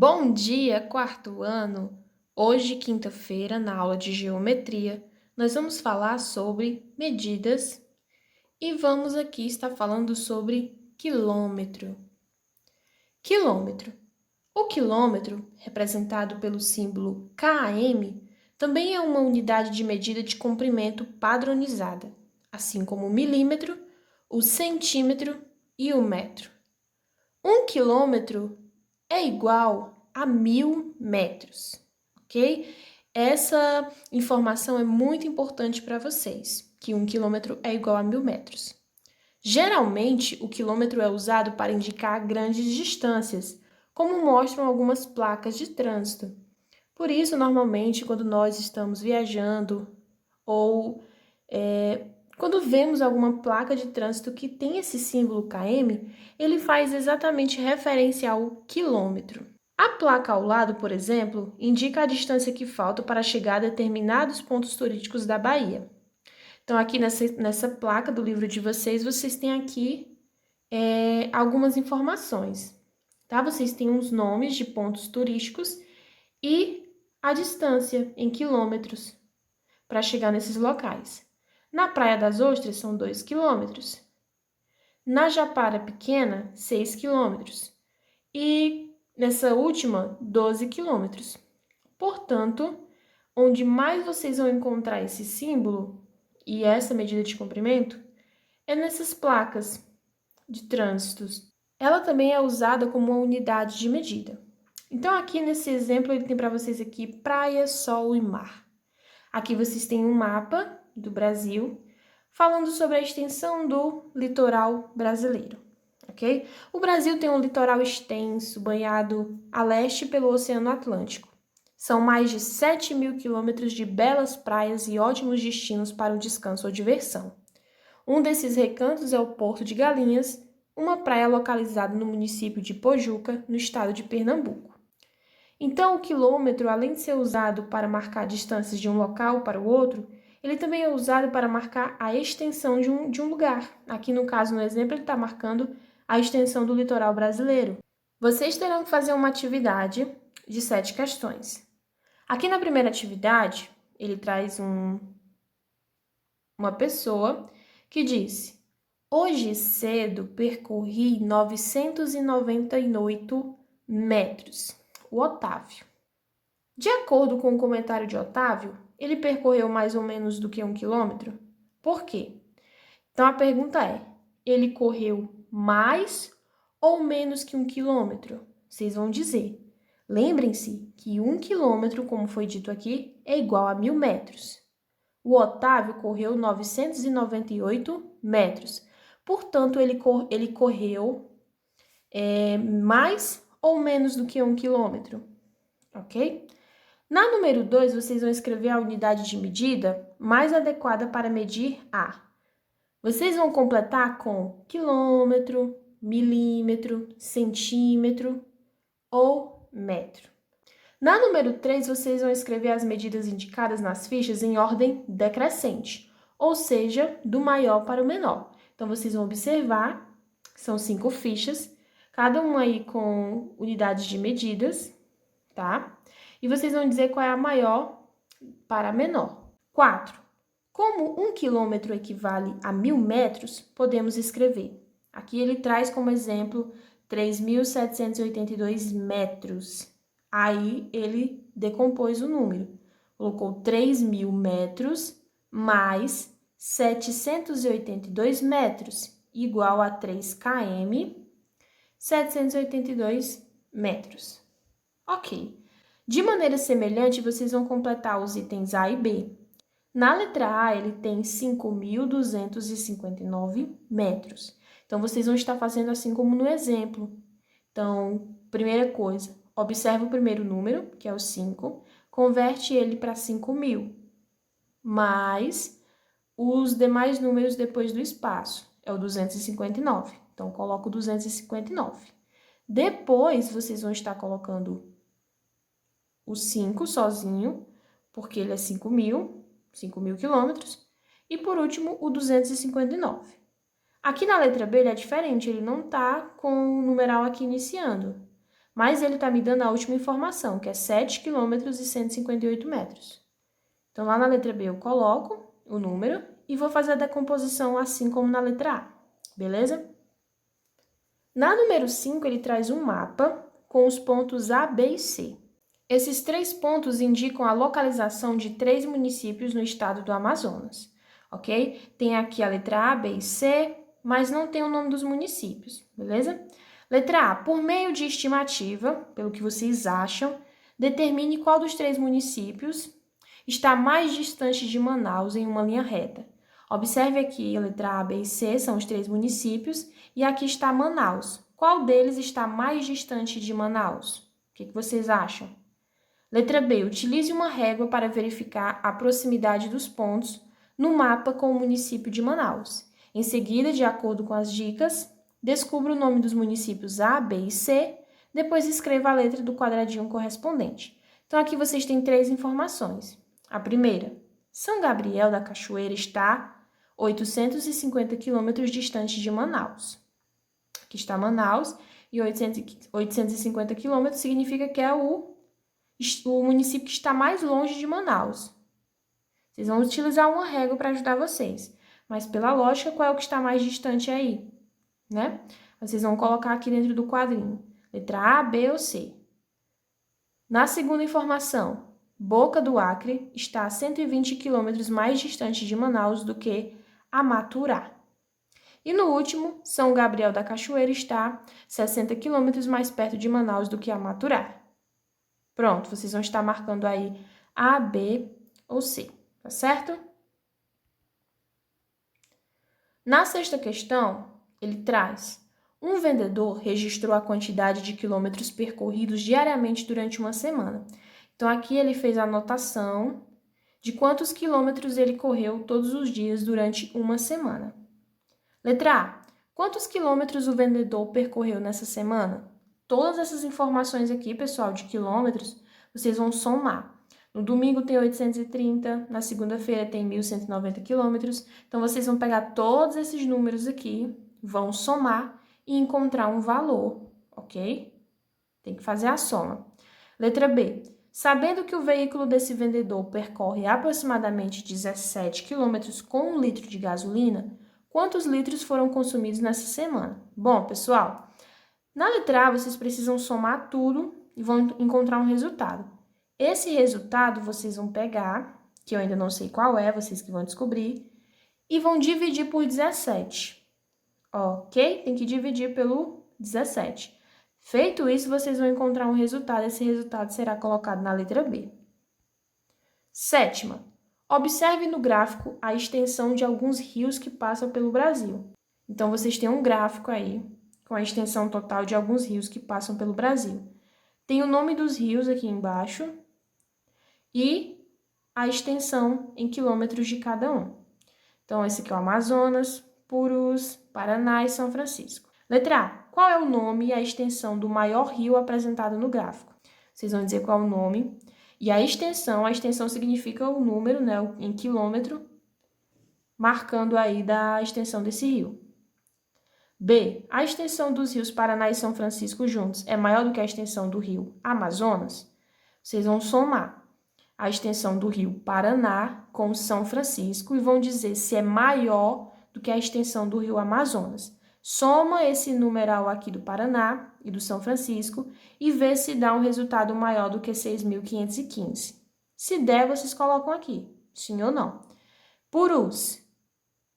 Bom dia, quarto ano! Hoje, quinta-feira, na aula de geometria, nós vamos falar sobre medidas e vamos aqui estar falando sobre quilômetro. Quilômetro. O quilômetro, representado pelo símbolo km, também é uma unidade de medida de comprimento padronizada, assim como o milímetro, o centímetro e o metro. Um quilômetro é igual a 1.000 metros, ok? Essa informação é muito importante para vocês, que um quilômetro é igual a 1.000 metros. Geralmente, o quilômetro é usado para indicar grandes distâncias, como mostram algumas placas de trânsito. Por isso, normalmente, quando nós estamos viajando ou quando vemos alguma placa de trânsito que tem esse símbolo km, ele faz exatamente referência ao quilômetro. A placa ao lado, por exemplo, indica a distância que falta para chegar a determinados pontos turísticos da Bahia. Então, aqui nessa placa do livro de vocês têm aqui algumas informações, tá? Vocês têm os nomes de pontos turísticos e a distância em quilômetros para chegar nesses locais. Na Praia das Ostras são 2 quilômetros. Na Japara Pequena, 6 quilômetros. E nessa última, 12 quilômetros. Portanto, onde mais vocês vão encontrar esse símbolo e essa medida de comprimento é nessas placas de trânsitos. Ela também é usada como uma unidade de medida. Então, aqui nesse exemplo, ele tem para vocês aqui praia, sol e mar. Aqui vocês têm um mapa do Brasil falando sobre a extensão do litoral brasileiro, ok? O Brasil tem um litoral extenso, banhado a leste pelo Oceano Atlântico. São mais de 7.000 quilômetros de belas praias e ótimos destinos para o descanso ou diversão. Um desses recantos é o Porto de Galinhas, uma praia localizada no município de Pojuca, no estado de Pernambuco. Então, o quilômetro, além de ser usado para marcar distâncias de um local para o outro, ele também é usado para marcar a extensão de um lugar. Aqui, no caso, no exemplo, ele está marcando a extensão do litoral brasileiro. Vocês terão que fazer uma atividade de 7 questões. Aqui na primeira atividade, ele traz uma pessoa que disse: hoje cedo percorri 998 metros. O Otávio. De acordo com o comentário de Otávio, ele percorreu mais ou menos do que 1 quilômetro? Por quê? Então, a pergunta é, ele correu mais ou menos que 1 quilômetro? Vocês vão dizer. Lembrem-se que 1 quilômetro, como foi dito aqui, é igual a 1.000 metros. O Otávio correu 998 metros. Portanto, ele correu mais ou menos do que 1 quilômetro, ok? Na número 2, vocês vão escrever a unidade de medida mais adequada para medir a. Vocês vão completar com quilômetro, milímetro, centímetro ou metro. Na número 3, vocês vão escrever as medidas indicadas nas fichas em ordem decrescente, ou seja, do maior para o menor. Então, vocês vão observar, são 5 fichas, cada uma aí com unidades de medidas, tá? E vocês vão dizer qual é a maior para a menor. 4. Como 1 quilômetro equivale a 1.000 metros, podemos escrever. Aqui ele traz como exemplo 3.782 metros. Aí ele decompôs o número. Colocou 3.000 metros mais 782 metros, igual a 3 km, 782 metros. Ok. De maneira semelhante, vocês vão completar os itens A e B. Na letra A, ele tem 5.259 metros. Então, vocês vão estar fazendo assim como no exemplo. Então, primeira coisa, observa o primeiro número, que é o 5, converte ele para 5.000, mais os demais números depois do espaço, é o 259. Então, coloco 259. Depois, vocês vão estar colocando o 5 sozinho, porque ele é 5.000 quilômetros. E, por último, o 259. Aqui na letra B, ele é diferente, ele não está com o numeral aqui iniciando. mas ele está me dando a última informação, que é 7 km e 158 metros. Então, lá na letra B eu coloco o número e vou fazer a decomposição assim como na letra A, beleza? Na número 5, ele traz um mapa com os pontos A, B e C. Esses 3 pontos indicam a localização de 3 municípios no estado do Amazonas, ok? Tem aqui a letra A, B e C, mas não tem o nome dos municípios, beleza? Letra A, por meio de estimativa, pelo que vocês acham, determine qual dos 3 municípios está mais distante de Manaus em uma linha reta. Observe aqui, a letra A, B e C são os 3 municípios, e aqui está Manaus. Qual deles está mais distante de Manaus? O que vocês acham? Letra B, utilize uma régua para verificar a proximidade dos pontos no mapa com o município de Manaus. Em seguida, de acordo com as dicas, descubra o nome dos municípios A, B e C, depois escreva a letra do quadradinho correspondente. Então, aqui vocês têm 3 informações. A primeira, São Gabriel da Cachoeira está 850 quilômetros distante de Manaus. Aqui está Manaus, e 850 quilômetros significa que é o município que está mais longe de Manaus. Vocês vão utilizar uma régua para ajudar vocês. Mas, pela lógica, qual é o que está mais distante aí? Né? Vocês vão colocar aqui dentro do quadrinho. Letra A, B ou C. Na segunda informação, Boca do Acre está a 120 quilômetros mais distante de Manaus do que Amaturá. E no último, São Gabriel da Cachoeira está 60 quilômetros mais perto de Manaus do que Amaturá. Pronto, vocês vão estar marcando aí A, B ou C, tá certo? Na sexta questão, ele traz: um vendedor registrou a quantidade de quilômetros percorridos diariamente durante uma semana. Então, aqui ele fez a anotação de quantos quilômetros ele correu todos os dias durante uma semana. Letra A. Quantos quilômetros o vendedor percorreu nessa semana? Todas essas informações aqui, pessoal, de quilômetros, vocês vão somar. No domingo tem 830, na segunda-feira tem 1.190 quilômetros. Então, vocês vão pegar todos esses números aqui, vão somar e encontrar um valor, ok? Tem que fazer a soma. Letra B. Sabendo que o veículo desse vendedor percorre aproximadamente 17 quilômetros com 1 litro de gasolina, quantos litros foram consumidos nessa semana? Bom, pessoal, na letra A, vocês precisam somar tudo e vão encontrar um resultado. Esse resultado vocês vão pegar, que eu ainda não sei qual é, vocês que vão descobrir, e vão dividir por 17. Ok? Tem que dividir pelo 17. Feito isso, vocês vão encontrar um resultado. Esse resultado será colocado na letra B. Sétima. Observe no gráfico a extensão de alguns rios que passam pelo Brasil. Então, vocês têm um gráfico aí com a extensão total de alguns rios que passam pelo Brasil. Tem o nome dos rios aqui embaixo e a extensão em quilômetros de cada um. Então, esse aqui é o Amazonas, Purus, Paraná e São Francisco. Letra A. Qual é o nome e a extensão do maior rio apresentado no gráfico? Vocês vão dizer qual é o nome. E a extensão significa o número, né, em quilômetro, marcando aí da extensão desse rio. B. A extensão dos rios Paraná e São Francisco juntos é maior do que a extensão do rio Amazonas? Vocês vão somar a extensão do rio Paraná com São Francisco e vão dizer se é maior do que a extensão do rio Amazonas. Soma esse numeral aqui do Paraná e do São Francisco e vê se dá um resultado maior do que 6.515. Se der, vocês colocam aqui, sim ou não. Purus.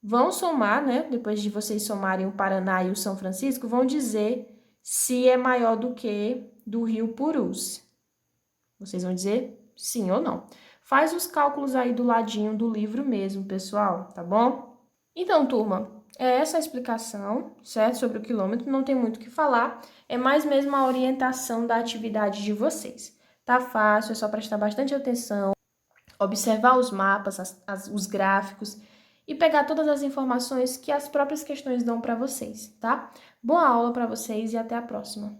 Vão somar, né? Depois de vocês somarem o Paraná e o São Francisco, vão dizer se é maior do que do rio Purus. Vocês vão dizer sim ou não. Faz os cálculos aí do ladinho do livro mesmo, pessoal, tá bom? Então, turma, é essa a explicação, certo? Sobre o quilômetro, não tem muito o que falar. É mais mesmo a orientação da atividade de vocês. Tá fácil, é só prestar bastante atenção, observar os mapas, os gráficos e pegar todas as informações que as próprias questões dão para vocês, tá? Boa aula para vocês e até a próxima!